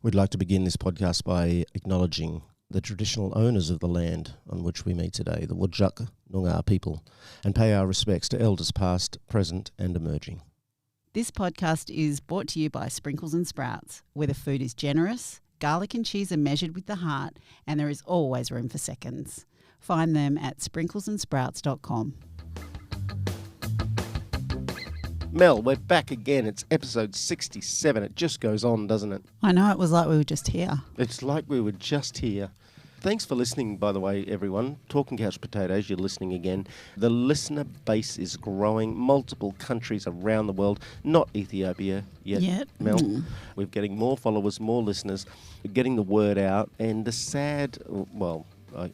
We'd like to begin this podcast by acknowledging the traditional owners of the land on which we meet today, the Whadjuk Noongar people, and pay our respects to elders past, present and emerging. This podcast is brought to you by Sprinkles and Sprouts, where the food is generous, garlic and cheese are measured with the heart, and there is always room for seconds. Find them at sprinklesandsprouts.com. Mel, we're back again. It's episode 67. It just goes on, doesn't it? I know, it was like we were just here. It's like we were just here. Thanks for listening, by the way, everyone. Talking Couch Potatoes, you're listening again. The listener base is growing. Multiple countries around the world. Not Ethiopia yet, Mel. We're getting more followers, more listeners. We're getting the word out. And the sad, well,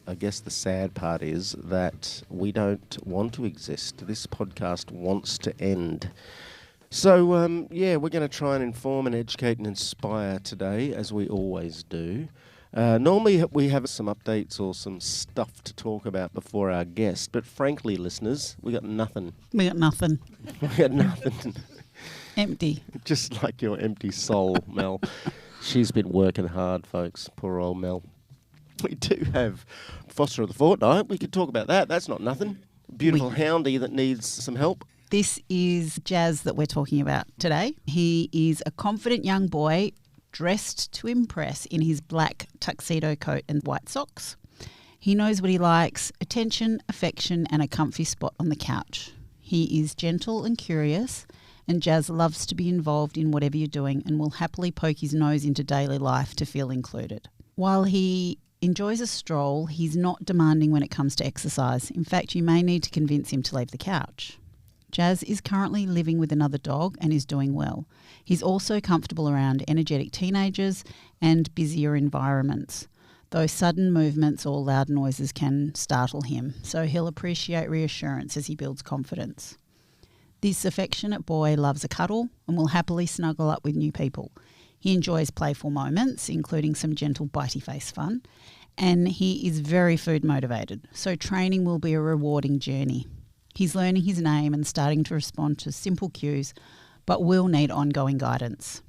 I guess the sad part is that we don't want to exist. This podcast wants to end. So, we're going to try and inform and educate and inspire today, as we always do. Normally we have some updates or some stuff to talk about before our guest, but frankly, listeners, we got nothing. We got nothing. We got nothing. Empty. Just like your empty soul, Mel. She's been working hard, folks. Poor old Mel. We do have Foster of the Fortnight. We could talk about that. That's not nothing. Beautiful houndie that needs some help. This is Jazz that we're talking about today. He is a confident young boy dressed to impress in his black tuxedo coat and white socks. He knows what he likes: attention, affection and a comfy spot on the couch. He is gentle and curious, and Jazz loves to be involved in whatever you're doing and will happily poke his nose into daily life to feel included. While he enjoys a stroll, he's not demanding when it comes to exercise. In fact, you may need to convince him to leave the couch. Jazz is currently living with another dog and is doing well. He's also comfortable around energetic teenagers and busier environments, though sudden movements or loud noises can startle him, so he'll appreciate reassurance as he builds confidence. This affectionate boy loves a cuddle and will happily snuggle up with new people. He enjoys playful moments, including some gentle bitey face fun, and he is very food motivated, so training will be a rewarding journey. He's learning his name and starting to respond to simple cues, but will need ongoing guidance.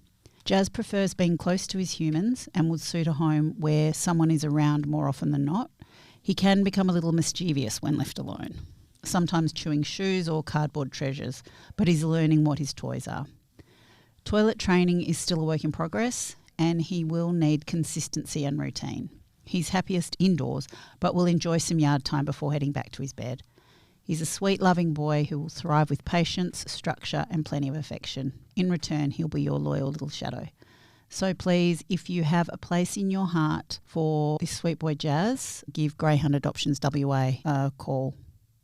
Jazz prefers being close to his humans and would suit a home where someone is around more often than not. He can become a little mischievous when left alone, sometimes chewing shoes or cardboard treasures, but he's learning what his toys are. Toilet training is still a work in progress, and he will need consistency and routine. He's happiest indoors, but will enjoy some yard time before heading back to his bed. He's a sweet, loving boy who will thrive with patience, structure and plenty of affection. In return, he'll be your loyal little shadow. So please, if you have a place in your heart for this sweet boy Jazz, give Greyhound Adoptions WA a call.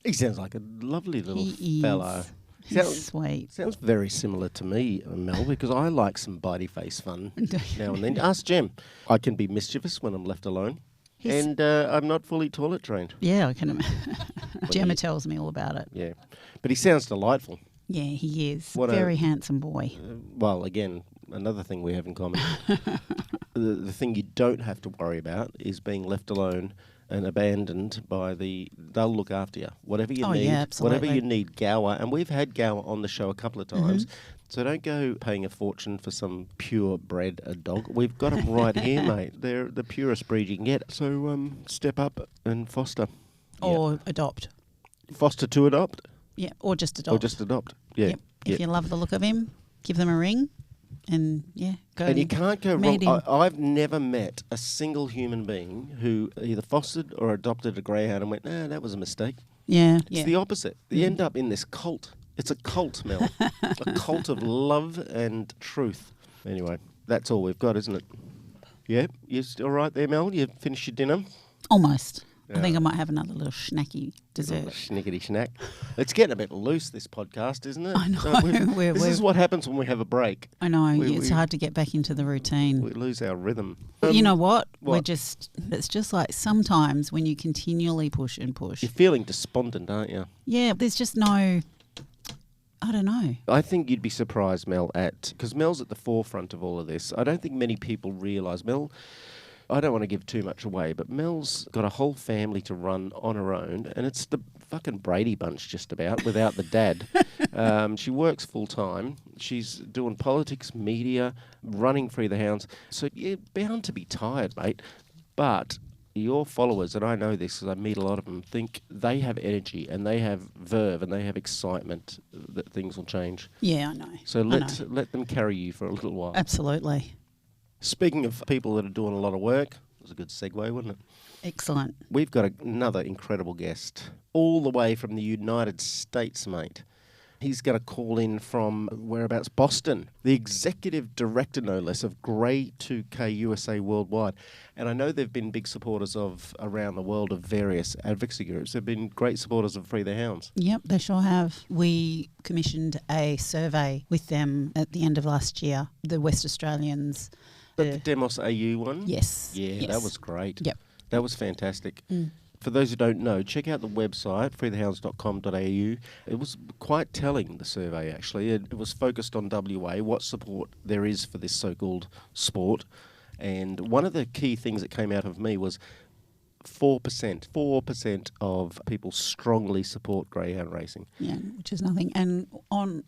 He sounds like a lovely little fellow. He's sweet. Sounds very similar to me, Mel, because I like some bitey face fun now and then. Ask Jem. I can be mischievous when I'm left alone. And I'm not fully toilet trained. Yeah, I can imagine. Gemma tells me all about it. Yeah. But he sounds delightful. Yeah, he is. Very handsome boy. Well, again, another thing we have in common. The thing you don't have to worry about is being left alone and abandoned by they'll look after you. Whatever you need. Yeah, absolutely. Whatever you need, Gower. And we've had Gower on the show a couple of times. Mm-hmm. So don't go paying a fortune for some purebred dog. We've got them right here, mate. They're the purest breed you can get. So step up and foster. Or adopt. Foster to adopt? Yeah, or just adopt. Yeah. Yep. If you love the look of him, give them a ring and, go. And you can't go wrong. Him. I've never met a single human being who either fostered or adopted a greyhound and went, nah, that was a mistake. Yeah. It's the opposite. You end up in this cult. It's a cult, Mel. A cult of love and truth. Anyway, that's all we've got, isn't it? Yeah? You all right there, Mel? You finished your dinner? Almost. I think I might have another little snacky dessert. Schnickety snack. It's getting a bit loose, this podcast, isn't it? I know. This is what happens when we have a break. I know. It's hard to get back into the routine. We lose our rhythm. You know what? It's just like sometimes when you continually push and push. You're feeling despondent, aren't you? Yeah, there's just no... I don't know. I think you'd be surprised, Mel, because Mel's at the forefront of all of this. I don't think many people realise, Mel, I don't want to give too much away, but Mel's got a whole family to run on her own, and it's the fucking Brady Bunch just about without the dad. She works full time. She's doing politics, media, running Free the Hounds. So you're bound to be tired, mate. But your followers, and I know this because I meet a lot of them, think they have energy and they have verve and they have excitement that things will change. Yeah, I know. So let them carry you for a little while. Absolutely. Speaking of people that are doing a lot of work, it was a good segue, wasn't it? Excellent. We've got another incredible guest, all the way from the United States, mate. He's going to call in from whereabouts? Boston. The executive director, no less, of GREY2K USA worldwide. And I know they've been big supporters of around the world of various advocacy groups. They've been great supporters of Free the Hounds. Yep, they sure have. We commissioned a survey with them at the end of last year, the West Australians. The Demos AU one? Yes. Yeah, yes. That was great. Yep. That was fantastic. For those who don't know, check out the website, freethehounds.com.au. It was quite telling, the survey, actually. It was focused on WA, what support there is for this so-called sport. And one of the key things that came out of me was 4% of people strongly support greyhound racing. Yeah, which is nothing. And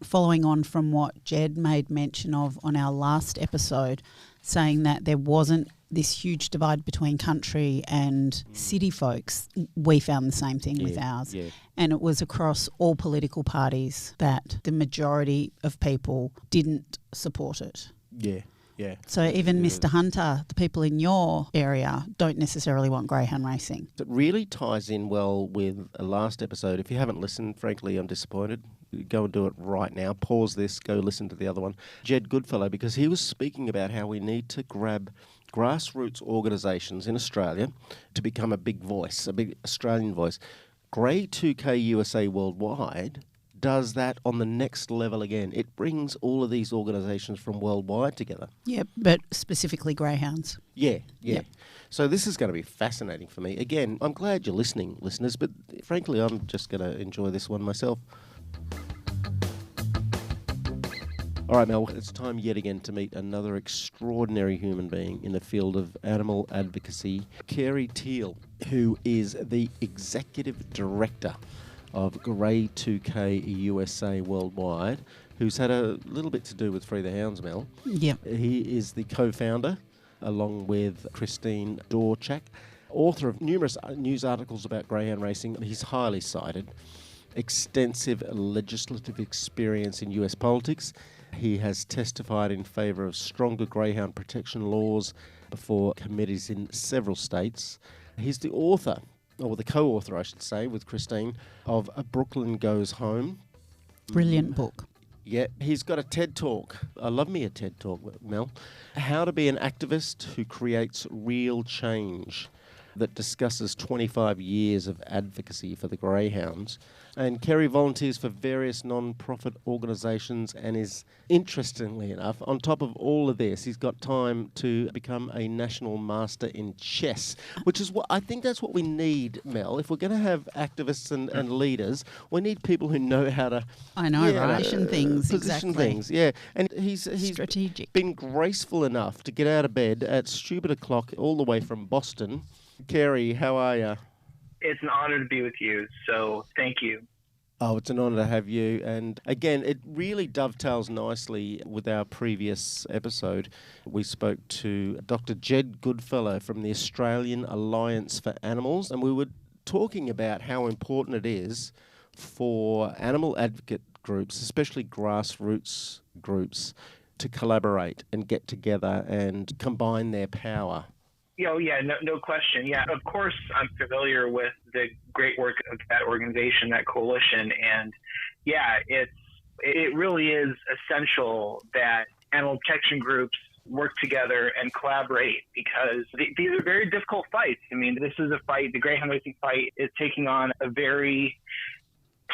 following on from what Jed made mention of on our last episode, saying that there wasn't this huge divide between country and city folks, we found the same thing with ours. Yeah. And it was across all political parties that the majority of people didn't support it. Yeah. Yeah. So even Mr. Hunter, the people in your area don't necessarily want greyhound racing. It really ties in well with a last episode. If you haven't listened, frankly, I'm disappointed. Go and do it right now. Pause this, go listen to the other one. Jed Goodfellow, because he was speaking about how we need to grab grassroots organisations in Australia to become a big voice, a big Australian voice. GREY2K USA worldwide does that on the next level again. It brings all of these organisations from worldwide together. Yeah, but specifically greyhounds. Yeah. Yep. So this is going to be fascinating for me. Again, I'm glad you're listening, listeners, but frankly, I'm just going to enjoy this one myself. All right, Mel, it's time yet again to meet another extraordinary human being in the field of animal advocacy, Carey Theil, who is the executive director of GREY2K USA worldwide, who's had a little bit to do with Free the Hounds, Mel. Yeah. He is the co-founder, along with Christine Dorchak, author of numerous news articles about greyhound racing. He's highly cited, extensive legislative experience in US politics. He has testified in favour of stronger greyhound protection laws before committees in several states. He's the author, or the co-author, I should say, with Christine, of Brooklyn Goes Home. Brilliant book. Yeah, he's got a TED Talk. I love me a TED Talk, Mel. How to be an activist who creates real change, that discusses 25 years of advocacy for the greyhounds. And Carey volunteers for various non-profit organisations and is, interestingly enough, on top of all of this, he's got time to become a national master in chess, which is what I think that's what we need, Mel. If we're going to have activists and leaders, we need people who know how to... I know, position things, position exactly. things, yeah. And he's strategic. Been graceful enough to get out of bed at stupid o'clock all the way from Boston. Carey, how are you? It's an honor to be with you, so thank you. Oh, it's an honour to have you. And again, it really dovetails nicely with our previous episode. We spoke to Dr. Jed Goodfellow from the Australian Alliance for Animals, and we were talking about how important it is for animal advocate groups, especially grassroots groups, to collaborate and get together and combine their power. No question. Yeah, of course, I'm familiar with the great work of that organization, that coalition, and it really is essential that animal protection groups work together and collaborate, because these are very difficult fights. I mean, this is a fight. The greyhound racing fight is taking on a very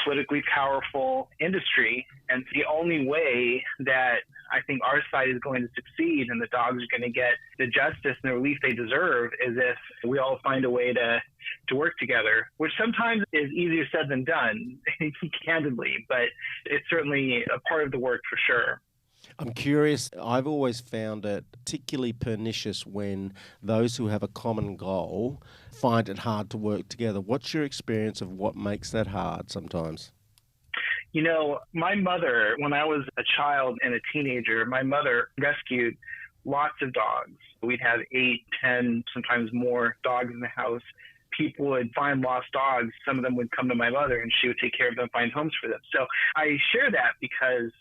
politically powerful industry, and the only way that I think our side is going to succeed and the dogs are going to get the justice and the relief they deserve is if we all find a way to work together, which sometimes is easier said than done, candidly, but it's certainly a part of the work for sure. I'm curious, I've always found it particularly pernicious when those who have a common goal find it hard to work together. What's your experience of what makes that hard sometimes? You know, my mother, when I was a child and a teenager, my mother rescued lots of dogs. We'd have 8, 10, sometimes more dogs in the house. People would find lost dogs. Some of them would come to my mother and she would take care of them, find homes for them. So I share that because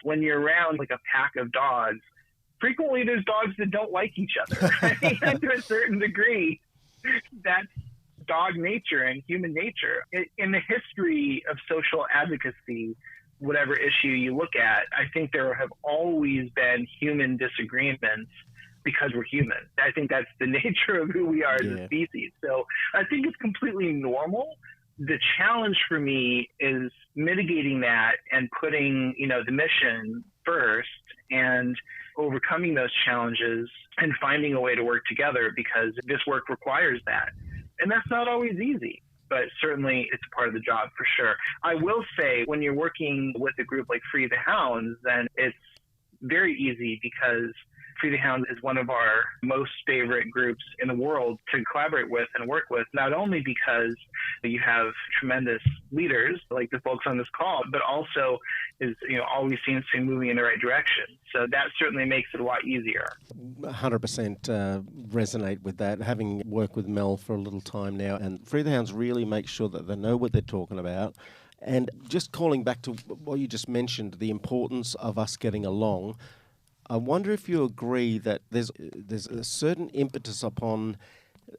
when you're around like a pack of dogs, frequently there's dogs that don't like each other. And to a certain degree, that's dog nature and human nature. In the history of social advocacy, whatever issue you look at, I think there have always been human disagreements because we're human. I think that's the nature of who we are as a species. So I think it's completely normal. The challenge for me is mitigating that and putting, the mission first and overcoming those challenges and finding a way to work together, because this work requires that. And that's not always easy, but certainly it's part of the job for sure. I will say when you're working with a group like Free the Hounds, then it's very easy because Free the Hounds is one of our most favorite groups in the world to collaborate with and work with, not only because you have tremendous leaders like the folks on this call, but also is, always seems to be moving in the right direction. So that certainly makes it a lot easier. 100% resonate with that. Having worked with Mel for a little time now, and Free the Hounds really make sure that they know what they're talking about. And just calling back to what you just mentioned, the importance of us getting along, I wonder if you agree that there's a certain impetus upon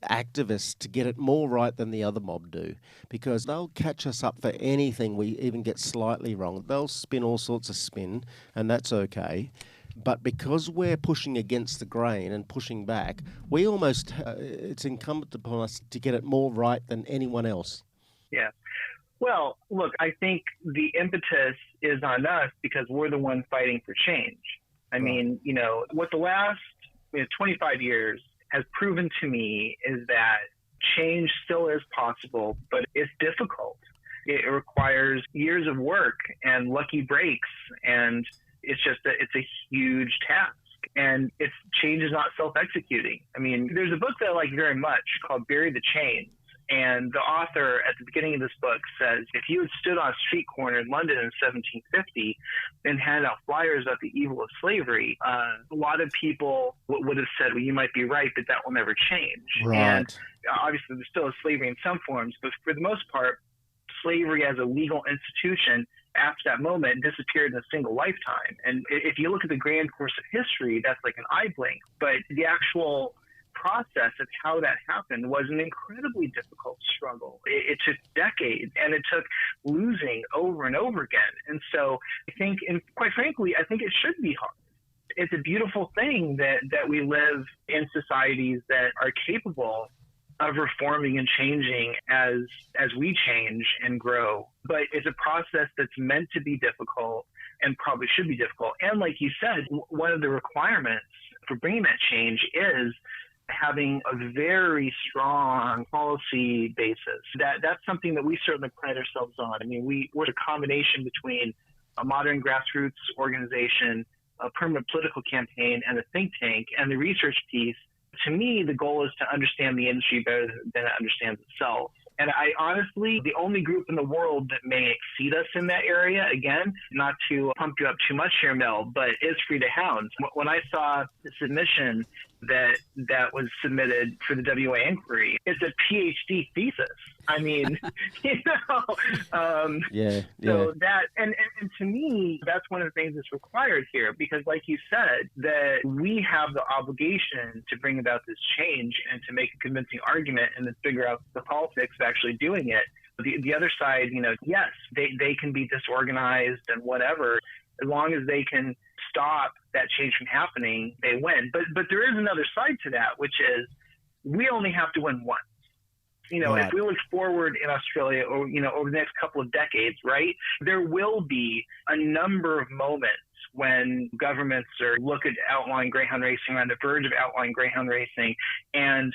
activists to get it more right than the other mob do, because they'll catch us up for anything we even get slightly wrong. They'll spin all sorts of spin, and that's okay. But because we're pushing against the grain and pushing back, we almost it's incumbent upon us to get it more right than anyone else. Yeah. Well, look, I think the impetus is on us because we're the ones fighting for change. I mean, what the last 25 years has proven to me is that change still is possible, but it's difficult. It requires years of work and lucky breaks, and it's a huge task. And change is not self-executing. I mean, there's a book that I like very much called Bury the Chains. And the author at the beginning of this book says, if you had stood on a street corner in London in 1750 and handed out flyers about the evil of slavery, a lot of people would have said, well, you might be right, but that will never change. Right. And obviously there's still slavery in some forms, but for the most part, slavery as a legal institution after that moment disappeared in a single lifetime. And if you look at the grand course of history, that's like an eye blink. But the actual process of how that happened was an incredibly difficult struggle. It took decades, and it took losing over and over again. And so I think, and quite frankly, I think it should be hard. It's a beautiful thing that we live in societies that are capable of reforming and changing as we change and grow. But it's a process that's meant to be difficult and probably should be difficult. And like you said, one of the requirements for bringing that change is having a very strong policy basis. That's something that we certainly pride ourselves on. I mean, we're a combination between a modern grassroots organization, a permanent political campaign, and a think tank, and the research piece. To me, the goal is to understand the industry better than it understands itself. And I honestly, the only group in the world that may exceed us in that area, again, not to pump you up too much here, Mel, but is Free the Hounds. When I saw the submission that was submitted for the WA inquiry, it's a PhD thesis. I mean, So that, and to me, that's one of the things that's required here, because like you said, that we have the obligation to bring about this change and to make a convincing argument and then figure out the politics of actually doing it. The other side, yes, they can be disorganized and whatever. As long as they can stop that change from happening, they win. But there is another side to that, which is we only have to win once. Right. If we look forward in Australia or, over the next couple of decades, right, there will be a number of moments when governments look at outlawing greyhound racing, on the verge of outlawing greyhound racing. And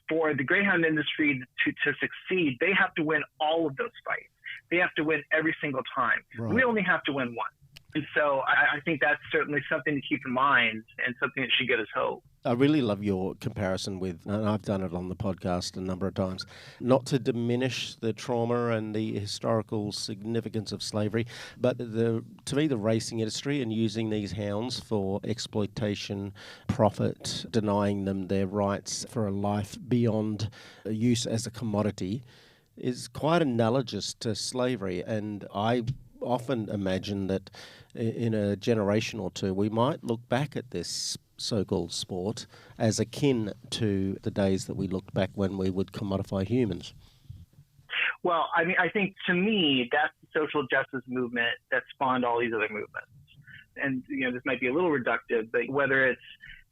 for the greyhound industry to succeed, they have to win all of those fights. They have to win every single time. Right. We only have to win one. And so I think that's certainly something to keep in mind and something that should give us hope. I really love your comparison with, and I've done it on the podcast a number of times, not to diminish the trauma and the historical significance of slavery, but to me the racing industry and using these hounds for exploitation, profit, denying them their rights for a life beyond use as a commodity is quite analogous to slavery. And I often imagine that in a generation or two we might look back at this so-called sport as akin to the days that we looked back when we would commodify humans. Well, I mean, I think to me, that's the social justice movement that spawned all these other movements. And, this might be a little reductive, but whether it's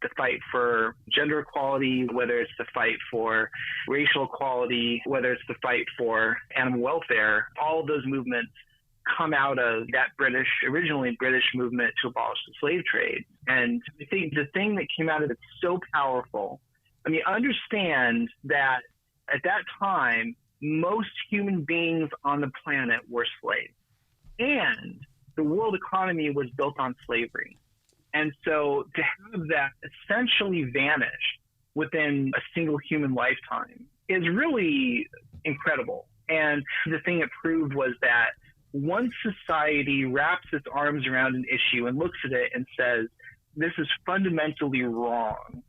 the fight for gender equality, whether it's the fight for racial equality, whether it's the fight for animal welfare, all of those movements come out of that originally British movement to abolish the slave trade. And I think the thing that came out of it so powerful, understand that at that time, most human beings on the planet were slaves. And the world economy was built on slavery. And so to have that essentially vanish within a single human lifetime is really incredible. And the thing it proved was that once society wraps its arms around an issue and looks at it and says, this is fundamentally wrong,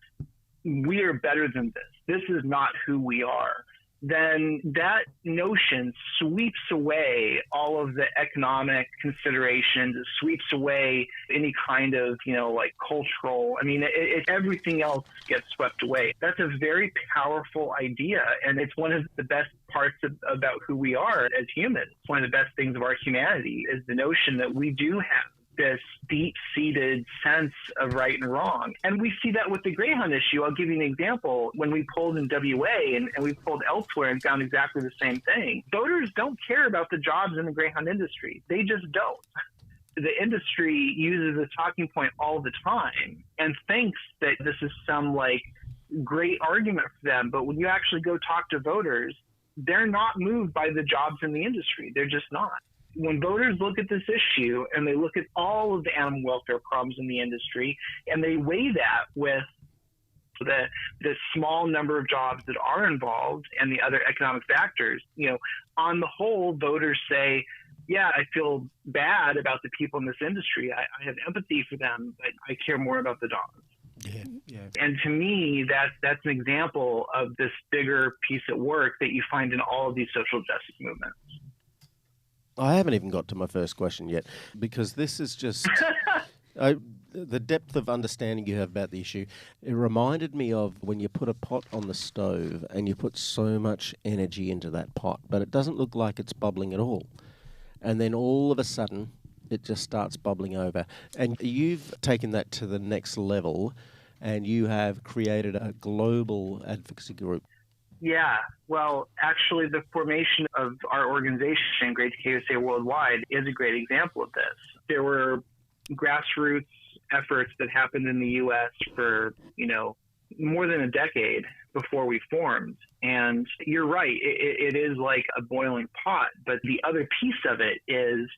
we are better than this is not who we are, then that notion sweeps away all of the economic considerations. It sweeps away any kind of, cultural, everything else gets swept away. That's a very powerful idea. And it's one of the best parts about who we are as humans. One of the best things of our humanity is the notion that we do have this deep-seated sense of right and wrong. And we see that with the Greyhound issue. I'll give you an example. When we polled in WA and we polled elsewhere and found exactly the same thing, voters don't care about the jobs in the Greyhound industry. They just don't. The industry uses a talking point all the time and thinks that this is some great argument for them. But when you actually go talk to voters, they're not moved by the jobs in the industry. They're just not. When voters look at this issue and they look at all of the animal welfare problems in the industry and they weigh that with the small number of jobs that are involved and the other economic factors, on the whole, voters say, yeah, I feel bad about the people in this industry. I have empathy for them, but I care more about the dogs. Yeah. And to me, that's an example of this bigger piece at work that you find in all of these social justice movements. I haven't even got to my first question yet, because this is just the depth of understanding you have about the issue. It reminded me of when you put a pot on the stove and you put so much energy into that pot, but it doesn't look like it's bubbling at all. And then all of a sudden, it just starts bubbling over. And you've taken that to the next level, and you have created a global advocacy group. Yeah, well, actually, the formation of our organization, GREY2K USA Worldwide, is a great example of this. There were grassroots efforts that happened in the U.S. for, more than a decade before we formed. And you're right, it is like a boiling pot. But the other piece of it is,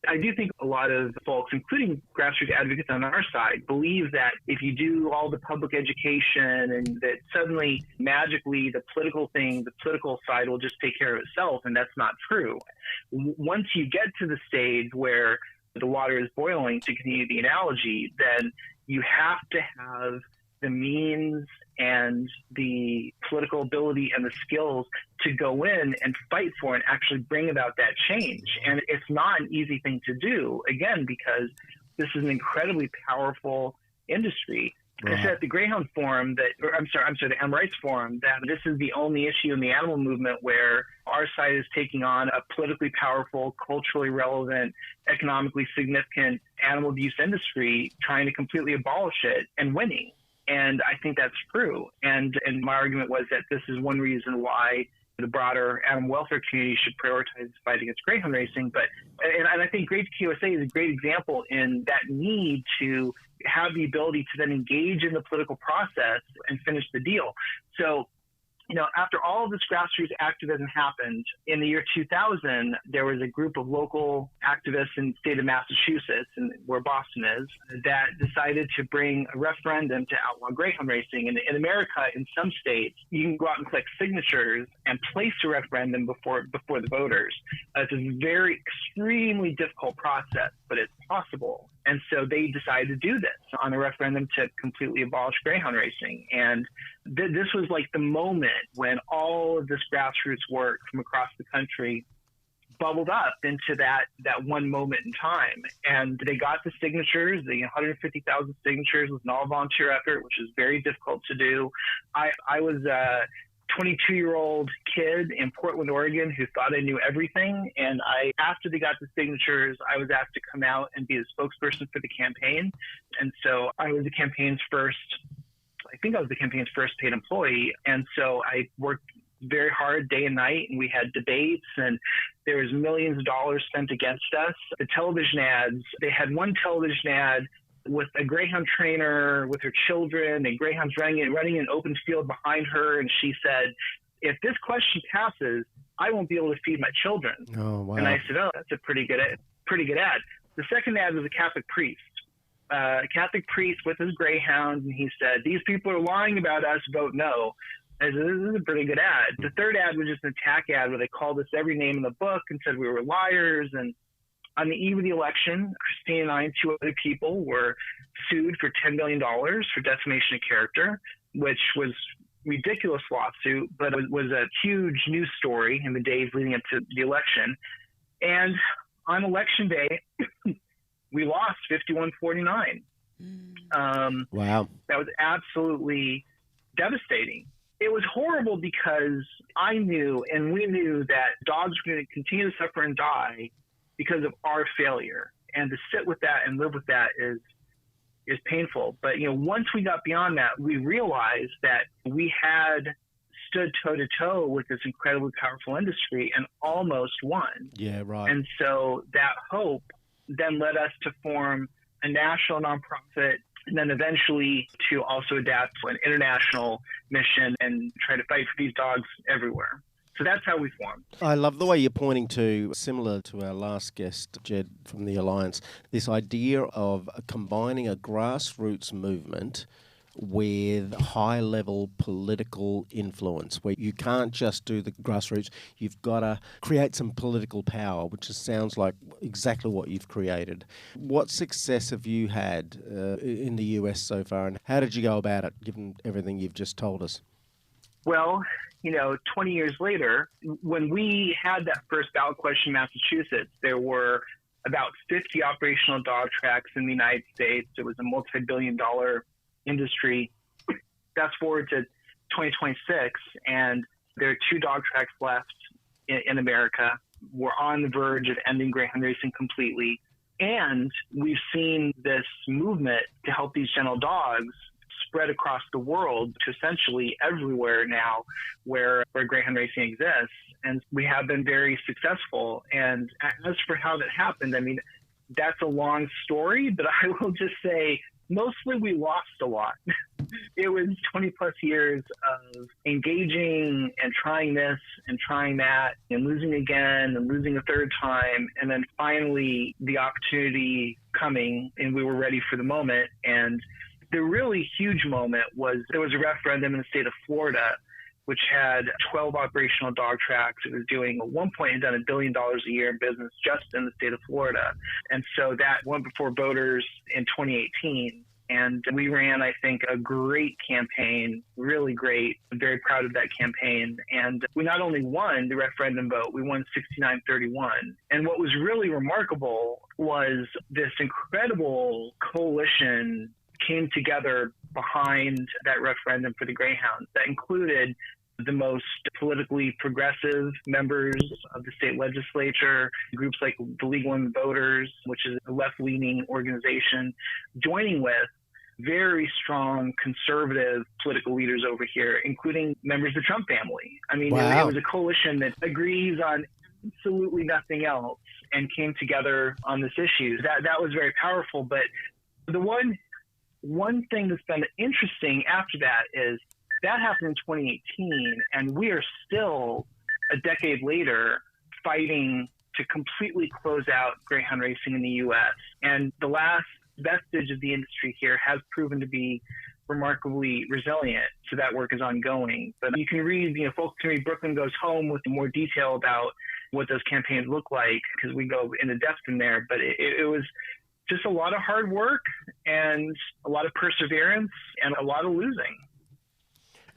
I do think a lot of folks, including grassroots advocates on our side, believe that if you do all the public education and that suddenly magically the political side will just take care of itself, and that's not true. Once you get to the stage where the water is boiling, to continue the analogy, then you have to have the means and the political ability and the skills to go in and fight for and actually bring about that change. And it's not an easy thing to do, again, because this is an incredibly powerful industry. Right. I said at the Greyhound Forum the Animal Rights Forum, that this is the only issue in the animal movement where our side is taking on a politically powerful, culturally relevant, economically significant animal abuse industry, trying to completely abolish it and winning. And I think that's true. And my argument was that this is one reason why the broader animal welfare community should prioritize the fight against greyhound racing. And I think GREY2K USA is a great example in that need to have the ability to then engage in the political process and finish the deal. So after all of this grassroots activism happened, in the year 2000, there was a group of local activists in the state of Massachusetts, and where Boston is, that decided to bring a referendum to outlaw greyhound racing. And in America, in some states, you can go out and collect signatures and place a referendum before the voters. It's a very extremely difficult process, but it's possible. And so they decided to do this on a referendum to completely abolish greyhound racing. And this was like the moment when all of this grassroots work from across the country bubbled up into that one moment in time. And they got the signatures, the 150,000 signatures was an all-volunteer effort, which is very difficult to do. I was a 22-year-old kid in Portland, Oregon, who thought I knew everything. And after they got the signatures, I was asked to come out and be the spokesperson for the campaign. And so I was the campaign's first paid employee. And so I worked very hard day and night, and we had debates, and there was millions of dollars spent against us. The television ads, they had one television ad with a greyhound trainer with her children, and greyhounds running an open field behind her, and she said, "If this question passes, I won't be able to feed my children." Oh, wow. And I said, "Oh, that's a pretty good ad." The second ad was a Catholic priest. With his greyhound, and he said, "These people are lying about us, vote no." I said, "This is a pretty good ad." The third ad was just an attack ad where they called us every name in the book and said we were liars. And on the eve of the election, Christine and I and two other people were sued for $10 million for defamation of character, which was a ridiculous lawsuit, but it was a huge news story in the days leading up to the election. And on election day, we lost 51-49. Wow. That was absolutely devastating. It was horrible because I knew, and we knew, that dogs were going to continue to suffer and die because of our failure. And to sit with that and live with that is painful. But, once we got beyond that, we realized that we had stood toe-to-toe with this incredibly powerful industry and almost won. Yeah, right. And so that hope then led us to form a national nonprofit, and then eventually to also adapt to an international mission and try to fight for these dogs everywhere. So that's how we formed. I love the way you're pointing to, similar to our last guest, Jed from the Alliance, this idea of combining a grassroots movement with high-level political influence, where you can't just do the grassroots, you've got to create some political power, which sounds like exactly what you've created. What success have you had in the US so far, and how did you go about it, given everything you've just told us? Well, 20 years later, when we had that first ballot question in Massachusetts, there were about 50 operational dog tracks in the United States. It was a multi-billion-dollar industry. Fast forward to 2026, and there are 2 dog tracks left in America. We're on the verge of ending greyhound racing completely. And we've seen this movement to help these gentle dogs spread across the world to essentially everywhere now where greyhound racing exists. And we have been very successful. And as for how that happened, that's a long story, but I will just say, mostly we lost a lot. It was 20 plus years of engaging and trying this and trying that and losing again and losing a third time. And then finally the opportunity coming, and we were ready for the moment. And the really huge moment was there was a referendum in the state of Florida, which had 12 operational dog tracks. It was doing, at one point, had done $1 billion a year in business just in the state of Florida. And so that went before voters in 2018. And we ran, I think, a great campaign, really great. I'm very proud of that campaign. And we not only won the referendum vote, we won 69-31. And what was really remarkable was this incredible coalition came together behind that referendum for the Greyhounds that included the most politically progressive members of the state legislature, groups like the League of Women Voters, which is a left-leaning organization, joining with very strong conservative political leaders over here, including members of the Trump family. Wow. It was a coalition that agrees on absolutely nothing else and came together on this issue. That was very powerful. But the one thing that's been interesting after that is That happened in 2018, and we are still, a decade later, fighting to completely close out greyhound racing in the U.S. And the last vestige of the industry here has proven to be remarkably resilient. So that work is ongoing. But you can read, folks can read Brooklyn Goes Home with more detail about what those campaigns look like, because we go into depth in there. But it was just a lot of hard work and a lot of perseverance and a lot of losing.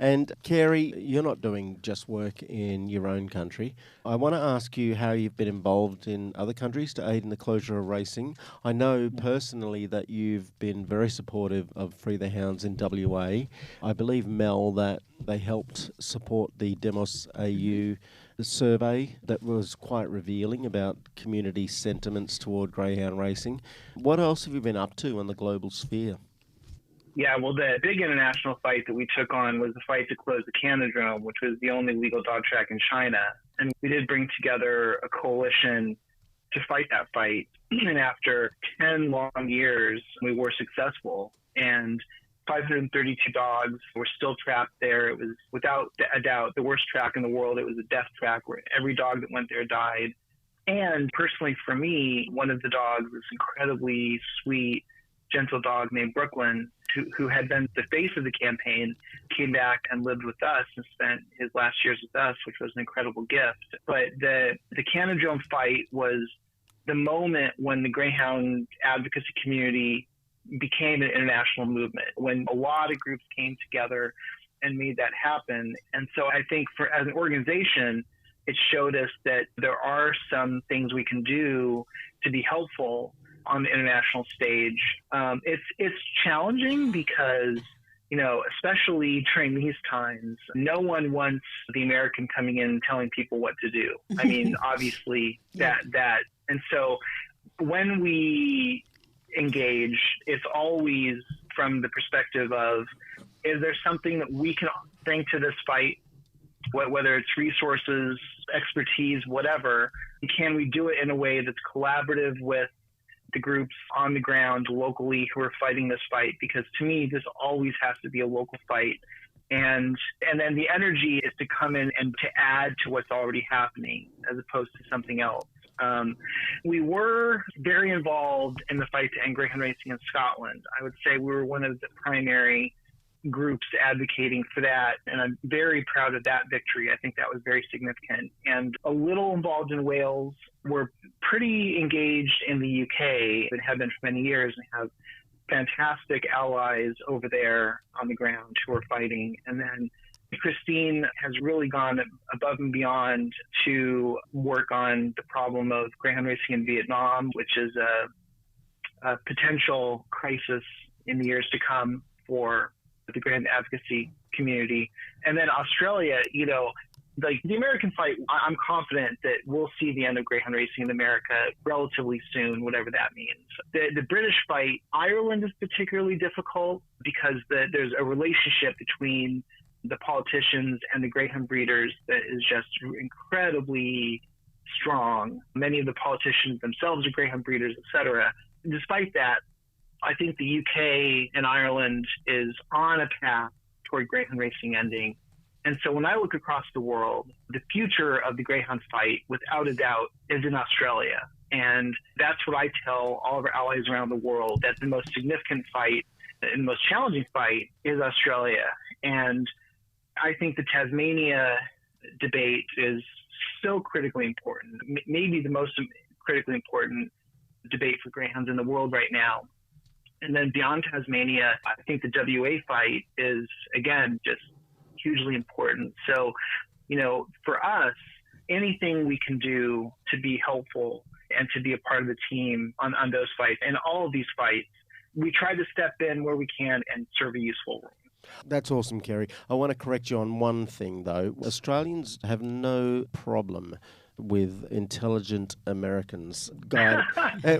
And Carey, you're not doing just work in your own country. I want to ask you how you've been involved in other countries to aid in the closure of racing. I know personally that you've been very supportive of Free the Hounds in WA. I believe, Mel, that they helped support the Demos AU survey that was quite revealing about community sentiments toward greyhound racing. What else have you been up to in the global sphere? Yeah, well, the big international fight that we took on was the fight to close the Canadrome, which was the only legal dog track in China. And we did bring together a coalition to fight that fight. And after 10 long years, we were successful. And 532 dogs were still trapped there. It was, without a doubt, the worst track in the world. It was a death track where every dog that went there died. And personally, for me, one of the dogs, this incredibly sweet, gentle dog named Brooklyn, who had been the face of the campaign, came back and lived with us and spent his last years with us, which was an incredible gift. But the Canadrome fight was the moment when the greyhound advocacy community became an international movement, when a lot of groups came together and made that happen. And so I think as an organization, it showed us that there are some things we can do to be helpful on the international stage. It's challenging because, especially during these times, no one wants the American coming in and telling people what to do. I mean, obviously that. And so when we engage, it's always from the perspective of, is there something that we can bring to this fight, whether it's resources, expertise, whatever? Can we do it in a way that's collaborative with the groups on the ground locally who are fighting this fight? Because to me, this always has to be a local fight. And then the energy is to come in and to add to what's already happening as opposed to something else. We were very involved in the fight to end greyhound racing in Scotland. I would say we were one of the primary groups advocating for that, and I'm very proud of that victory. I think that was very significant. And a little involved in Wales. We're pretty engaged in the UK and have been for many years, and have fantastic allies over there on the ground who are fighting. And then Christine has really gone above and beyond to work on the problem of greyhound racing in Vietnam, which is a potential crisis in the years to come for the greyhound advocacy community. And then Australia, like the American fight, I'm confident that we'll see the end of greyhound racing in America relatively soon, whatever that means. The British fight, Ireland is particularly difficult because there's a relationship between the politicians and the greyhound breeders that is just incredibly strong. Many of the politicians themselves are greyhound breeders, etc. Despite that, I think the UK and Ireland is on a path toward greyhound racing ending. And so when I look across the world, the future of the greyhound fight, without a doubt, is in Australia. And that's what I tell all of our allies around the world, that the most significant fight and the most challenging fight is Australia. And I think the Tasmania debate is so critically important, maybe the most critically important debate for greyhounds in the world right now. And then beyond Tasmania, I think the WA fight is, again, just hugely important. So, for us, anything we can do to be helpful and to be a part of the team on those fights and all of these fights, we try to step in where we can and serve a useful role. That's awesome, Carey. I want to correct you on one thing, though. Australians have no problem with intelligent Americans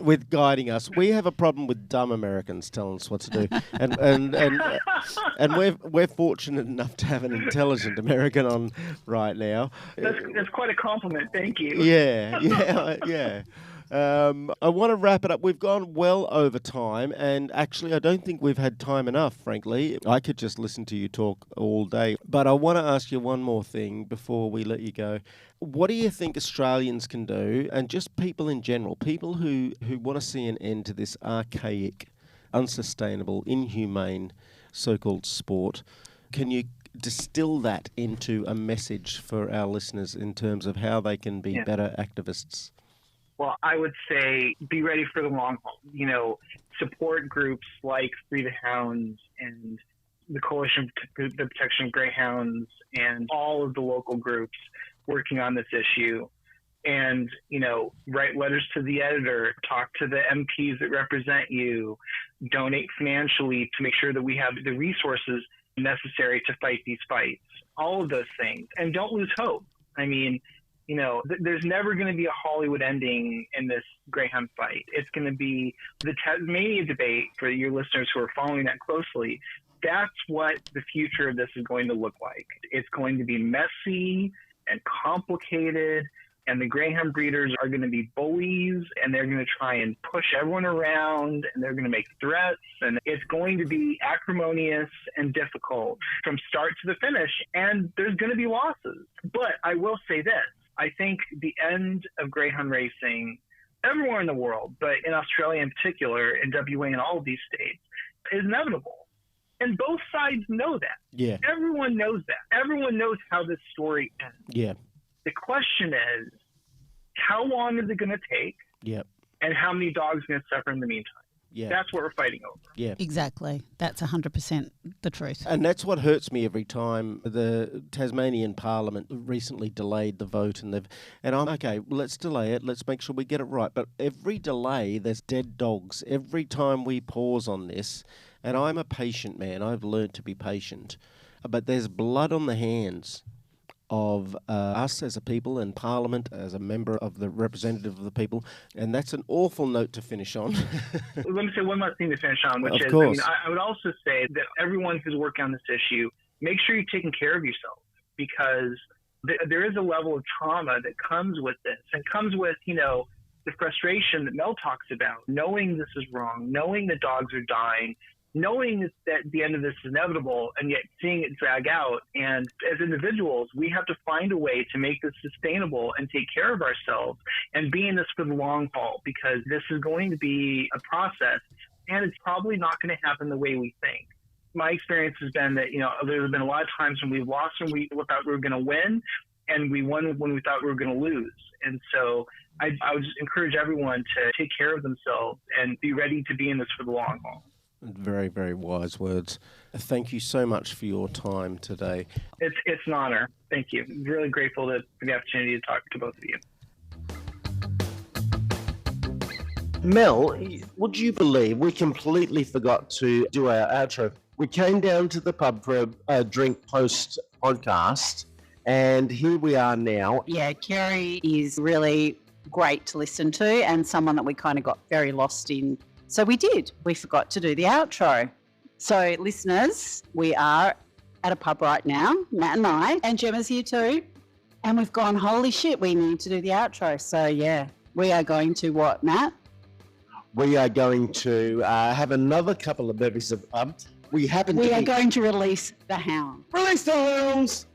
with guiding us. We have a problem with dumb Americans telling us what to do, and we're fortunate enough to have an intelligent American on right now. That's quite a compliment. Thank you. Yeah. I want to wrap it up. We've gone well over time, and actually I don't think we've had time enough, frankly. I could just listen to you talk all day. But I want to ask you one more thing before we let you go. What do you think Australians can do, and just people in general, people who want to see an end to this archaic, unsustainable, inhumane so-called sport? Can you distill that into a message for our listeners in terms of how they can be better activists? Well, I would say be ready for the long haul. You know, support groups like Free the Hounds and the Coalition for the Protection of Greyhounds and all of the local groups working on this issue. And, you know, write letters to the editor, talk to the MPs that represent you, donate financially to make sure that we have the resources necessary to fight these fights, all of those things. And don't lose hope. I mean, you know, there's never going to be a Hollywood ending in this Greyhound fight. It's going to be the Tasmania debate for your listeners who are following that closely. That's what the future of this is going to look like. It's going to be messy and complicated, and the Greyhound breeders are going to be bullies, and they're going to try and push everyone around, and they're going to make threats, and it's going to be acrimonious and difficult from start to the finish, and there's going to be losses. But I will say this. I think the end of Greyhound racing, everywhere in the world, but in Australia in particular, in WA and all of these states, is inevitable. And both sides know that. Yeah. Everyone knows that. Everyone knows how this story ends. Yeah. The question is, how long is it going to take? Yep. And how many dogs are going to suffer in the meantime? Yeah. That's what we're fighting over. Yeah. Exactly. That's 100% the truth. And that's what hurts me every time. The Tasmanian Parliament recently delayed the vote, and I'm okay, let's delay it, let's make sure we get it right. But every delay, there's dead dogs. Every time we pause on this, and I'm a patient man, I've learned to be patient, but there's blood on the hands of us as a people and Parliament as a member of the representative of the people, and that's an awful note to finish on. Let me say one last thing to finish on, which of course. I would also say that everyone who's working on this issue, make sure you're taking care of yourself, because there is a level of trauma that comes with this, and comes with, you know, the frustration that Mel talks about, knowing this is wrong, knowing the dogs are dying, knowing that the end of this is inevitable, and yet seeing it drag out. And as individuals, we have to find a way to make this sustainable and take care of ourselves and be in this for the long haul, because this is going to be a process, and it's probably not going to happen the way we think. My experience has been that, you know, there's been a lot of times when we've lost when we thought we were going to win, and we won when we thought we were going to lose. And so I would just encourage everyone to take care of themselves and be ready to be in this for the long haul. Very, very wise words. Thank you so much for your time today. It's an honor. Thank you. I'm really grateful for the opportunity to talk to both of you. Mel, would you believe we completely forgot to do our outro? We came down to the pub for a drink post-podcast, and here we are now. Yeah, Carey is really great to listen to, and someone that we kind of got very lost in. So we did. We forgot to do the outro. So listeners, we are at a pub right now, Matt and I, and Gemma's here too. And we've gone, holy shit, we need to do the outro. So yeah, we are going to what, Matt? We are going to have another couple of beverages of pub. We are going to release the Hound. Release the Hounds!